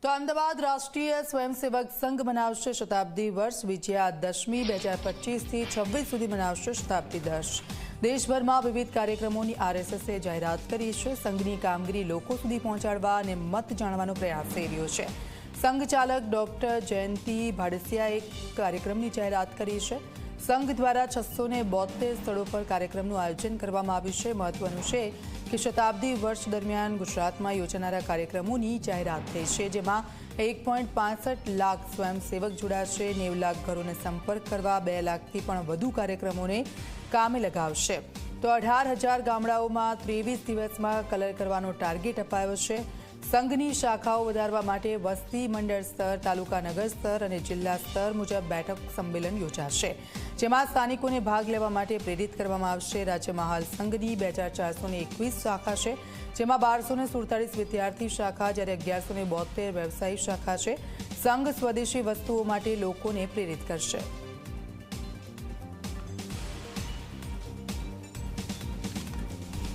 તો અમદાવાદ રાષ્ટ્રીય સ્વયંસેવક સંઘ મનાવશે શતાબ્દી વર્ષ। વિજયાદશમી 2025થી 26 સુધી મનાવશે શતાબ્દી વર્ષ। દેશભરમાં વિવિધ કાર્યક્રમોની આરએસએસે જાહેરાત કરી છે। સંઘની કામગીરી લોકો સુધી પહોંચાડવા અને મત જાણવાનો પ્રયાસ થઈ રહ્યો છે। સંઘ ચાલક ડોક્ટર જયંતી ભાડસિયાએ કાર્યક્રમની જાહેરાત કરી છે। સંઘ દ્વારા 672 સ્થળો પર કાર્યક્રમનું આયોજન કરવામાં આવ્યું છે। મહત્વનું છે કે શતાબ્દી વર્ષ દરમિયાન ગુજરાતમાં યોજાનારા કાર્યક્રમોની જાહેરાત થઈ છે, જેમાં 1.65 લાખ સ્વયંસેવક જોડાશે। 90 લાખ ઘરોને સંપર્ક કરવા 2 લાખથી પણ વધુ કાર્યક્રમોને કામે લગાવશે। તો 18,000 ગામડાઓમાં 23 દિવસમાં કલર કરવાનો ટાર્ગેટ અપાયો છે। સંઘની શાખાઓ વધારવા માટે વસ્તી મંડળ સ્તર, તાલુકા નગર સ્તર અને જિલ્લા સ્તર મુજબ બેઠક સંમેલન યોજાશે, જેમાં સ્થાનિકોને ભાગ લેવા માટે પ્રેરિત કરવામાં આવશે। રાજ્યમાં હાલ સંઘની 2421 શાખા છે, જેમાં 1247 વિદ્યાર્થી શાખા જ્યારે 1172 વ્યવસાયિક શાખા છે। સંઘ સ્વદેશી વસ્તુઓ માટે લોકોને પ્રેરિત કરશે।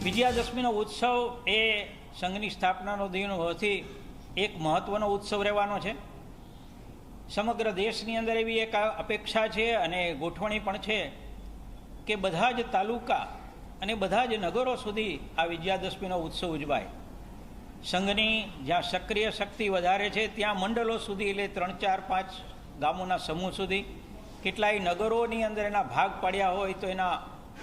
વિજયાદશમીનો ઉત્સવ એ સંઘની સ્થાપનાનો દિન હોવાથી એક મહત્વનો ઉત્સવ રહેવાનો છે। સમગ્ર દેશની અંદર એવી એક અપેક્ષા છે અને ગોઠવણી પણ છે કે બધા જ તાલુકા અને બધા જ નગરો સુધી આ વિજયાદશમીનો ઉત્સવ ઉજવાય। સંઘની જ્યાં સક્રિય શક્તિ વધારે છે ત્યાં મંડળો સુધી, એટલે 3, 4, 5 ગામોના સમૂહ સુધી, કેટલાય નગરોની અંદર એના ભાગ પાડ્યા હોય તો એના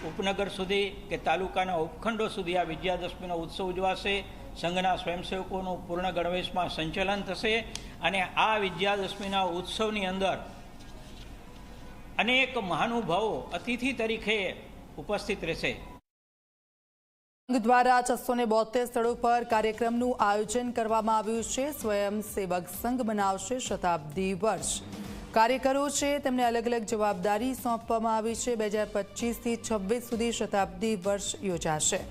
ઉપનગર સુધી કે તાલુકાના ઉપખંડો સુધી આ વિજયાદશમીનો ઉત્સવ ઉજવાશે। સંઘના સ્વયંસેવકોનું પૂર્ણ ગણવેશમાં સંચાલન થશે અને આ વિજયાદશમીના ઉત્સવની અંદર અનેક મહાનુભાવો અતિથિ તરીકે ઉપસ્થિત રહેશે। સંઘ દ્વારા 672 સ્થળો પર કાર્યક્રમનું આયોજન કરવામાં આવ્યું છે। સ્વયંસેવક સંઘ મનાવશે શતાબ્દી વર્ષ। કાર્યકરો છે તેમને અલગ અલગ જવાબદારી સોંપવામાં આવી છે। 2025થી 26 સુધી શતાબ્દી વર્ષ યોજાશે।